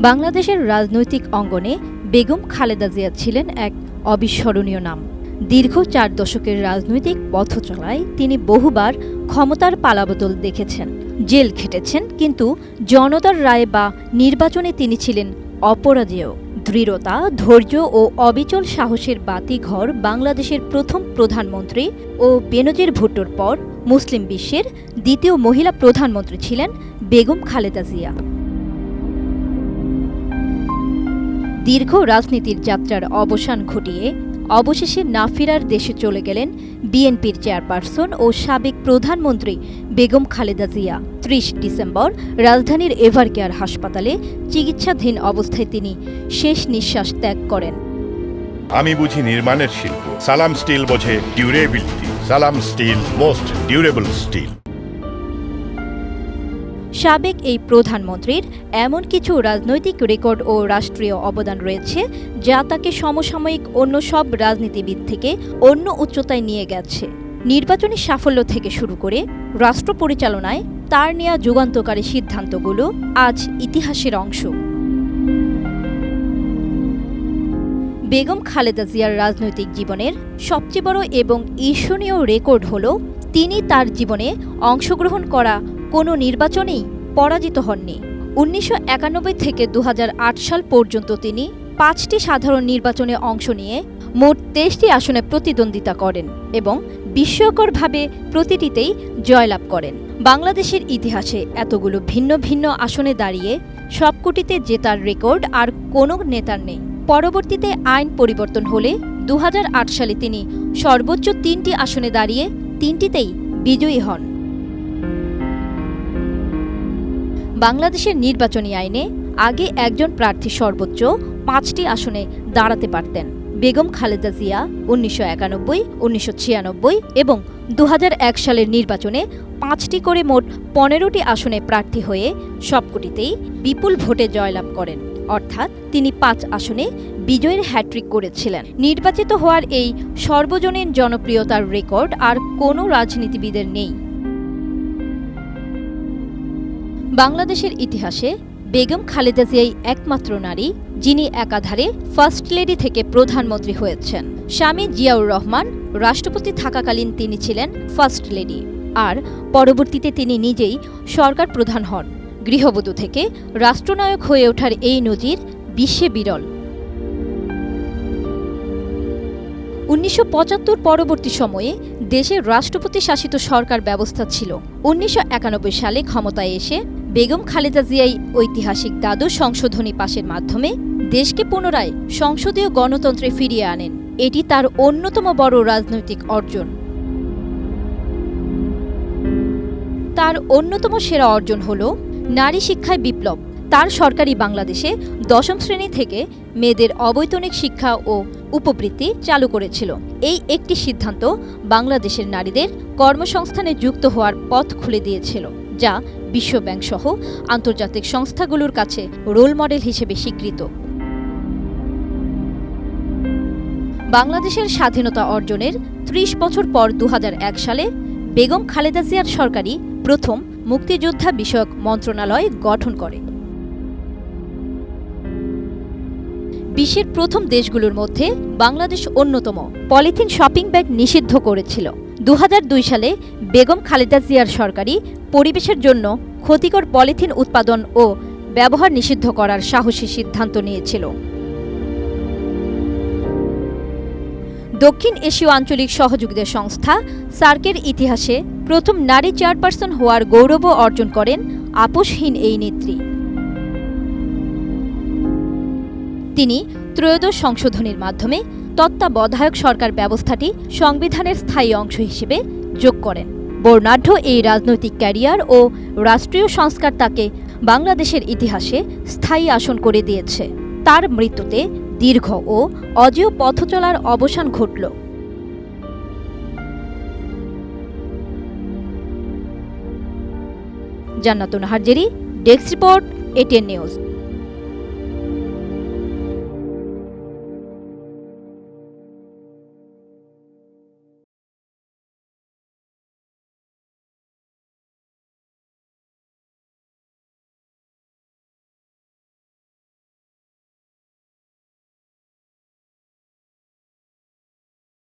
বাংলাদেশের রাজনৈতিক অঙ্গনে বেগম খালেদা জিয়া ছিলেন এক অবিস্মরণীয় নাম। দীর্ঘ ৪ দশকের রাজনৈতিক পথচলায় তিনি বহুবার ক্ষমতার পালাবদল দেখেছেন, জেল খেটেছেন, কিন্তু জনতার রায় বা নির্বাচনে তিনি ছিলেন অপরাজেয়। দৃঢ়তা, ধৈর্য ও অবিচল সাহসের বাতিঘর বাংলাদেশের প্রথম প্রধানমন্ত্রী ও বেনজির ভুট্টোর পর মুসলিম বিশ্বের দ্বিতীয় মহিলা প্রধানমন্ত্রী ছিলেন বেগম খালেদা জিয়া। দীর্ঘ রাজনীতির যাত্রার অবসান ঘটিয়ে অবশেষে না ফেরার দেশে চলে গেলেন বিএনপির চেয়ারপারসন ও সাবেক প্রধানমন্ত্রী বেগম খালেদা জিয়া। ৩০ ডিসেম্বর রাজধানীর এভারকেয়ার হাসপাতালে চিকিৎসাধীন অবস্থায় তিনি শেষ নিঃশ্বাস ত্যাগ করেন। আমি বুঝি নির্মাণের শিল্প, সালাম স্টিল বোঝে ডিউরেবিলিটি। সালাম স্টিল, মোস্ট ডিউরেবল স্টিল। সাবেক এই প্রধানমন্ত্রীর এমন কিছু রাজনৈতিক রেকর্ড ও রাষ্ট্রীয় অবদান রয়েছে যা তাকে সমসাময়িক অন্য সব রাজনীতিবিদ থেকে অন্য উচ্চতায় নিয়ে গেছে। নির্বাচনী সাফল্য থেকে শুরু করে রাষ্ট্র পরিচালনায় তার নেয়া যুগান্তকারী সিদ্ধান্তগুলো আজ ইতিহাসের অংশ। বেগম খালেদা জিয়ার রাজনৈতিক জীবনের সবচেয়ে বড় এবং ঈর্ষণীয় রেকর্ড হল তিনি তার জীবনে অংশগ্রহণ করা কোনো নির্বাচনেই পরাজিত হননি। ১৯৯১ থেকে ২০০৮ সাল পর্যন্ত তিনি ৫টি সাধারণ নির্বাচনে অংশ নিয়ে মোট ২৩টি আসনে প্রতিদ্বন্দ্বিতা করেন এবং বিস্ময়করভাবে প্রতিটিতেই জয়লাভ করেন। বাংলাদেশের ইতিহাসে এতগুলো ভিন্ন ভিন্ন আসনে দাঁড়িয়ে সবকটিতে জেতার রেকর্ড আর কোনো নেতার নেই। পরবর্তীতে আইন পরিবর্তন হলে ২০০৮ সালে তিনি সর্বোচ্চ ৩টি আসনে দাঁড়িয়ে ৩টিতেই বিজয়ী হন। বাংলাদেশের নির্বাচনী আইনে আগে একজন প্রার্থী সর্বোচ্চ ৫টি আসনে দাঁড়াতে পারতেন। বেগম খালেদা জিয়া ১৯৯১, ১৯৯৬ এবং ২০০১ সালের নির্বাচনে ৫টি করে মোট ১৫টি আসনে প্রার্থী হয়ে সবকটিতেই বিপুল ভোটে জয়লাভ করেন, অর্থাৎ তিনি ৫ আসনে বিজয়ের হ্যাট্রিক করেছিলেন। নির্বাচিত হওয়ার এই সর্বজনীন জনপ্রিয়তার রেকর্ড আর কোনো রাজনীতিবিদের নেই। বাংলাদেশের ইতিহাসে বেগম খালেদা জিয়াই একমাত্র নারী যিনি একাধারে ফার্স্ট লেডি থেকে প্রধানমন্ত্রী হয়েছেন। স্বামী জিয়াউর রহমান রাষ্ট্রপতি থাকাকালীন তিনি ছিলেন ফার্স্ট লেডি, আর পরবর্তীতে তিনি নিজেই সরকার প্রধান হন। গৃহবধূ থেকে রাষ্ট্রনায়ক হয়ে ওঠার এই নজির বিশ্বে বিরল। ১৯৭৫ পরবর্তী সময়ে দেশে রাষ্ট্রপতি শাসিত সরকার ব্যবস্থা ছিল। ১৯৯১ সালে ক্ষমতায় এসে বেগম খালেদা জিয়াই ঐতিহাসিক দ্বাদশ সংশোধনী পাশের মাধ্যমে দেশকে পুনরায় সংসদীয় গণতন্ত্রে ফিরিয়ে আনেন। এটি তার অন্যতম বড় রাজনৈতিক অর্জন। তার অন্যতম সেরা অর্জন হল নারী শিক্ষায় বিপ্লব। তার সরকারি বাংলাদেশে ১০ম শ্রেণী থেকে মেয়েদের অবৈতনিক শিক্ষা ও উপবৃত্তি চালু করেছিল। এই একটি সিদ্ধান্ত বাংলাদেশের নারীদের কর্মসংস্থানে যুক্ত হওয়ার পথ খুলে দিয়েছিল, যা বিশ্বব্যাংক সহ আন্তর্জাতিক সংস্থাগুলোর কাছে রোল মডেল হিসেবে স্বীকৃত। বাংলাদেশের স্বাধীনতা অর্জনের ৩০ বছর পর ২০০১ সালে বেগম খালেদা জিয়ার সরকারই প্রথম মুক্তিযোদ্ধা বিষয়ক মন্ত্রণালয় গঠন করে। বিশ্বের প্রথম দেশগুলোর মধ্যে বাংলাদেশ অন্যতম। পলিথিন শপিং ব্যাগ নিষিদ্ধ করেছিল। ২০০২ সালে বেগম খালেদা জিয়ার সরকারই পরিবেশের জন্য ক্ষতিকর পলিথিন উৎপাদন ও ব্যবহার নিষিদ্ধ করার সাহসী সিদ্ধান্ত নিয়েছিল। দক্ষিণ এশীয় আঞ্চলিক সহযোগিতা সংস্থা সার্কের ইতিহাসে প্রথম নারী চেয়ারপারসন হওয়ার গৌরবও অর্জন করেন আপোষহীন এই নেত্রী। তিনি ত্রয়োদশ সংশোধনীর মাধ্যমে তত্ত্বাবধায়ক সরকার ব্যবস্থাটি সংবিধানের স্থায়ী অংশ হিসেবে যোগ করেন। বর্ণাঢ্য এই রাজনৈতিক ক্যারিয়ার ও রাষ্ট্রীয় সংস্কার তাকে বাংলাদেশের ইতিহাসে স্থায়ী আসন করে দিয়েছে। তার মৃত্যুতে দীর্ঘ ও অজেয় পথ চলার অবসান ঘটল। জান্নাতুন Nahar Jerry, desk report, ATN news.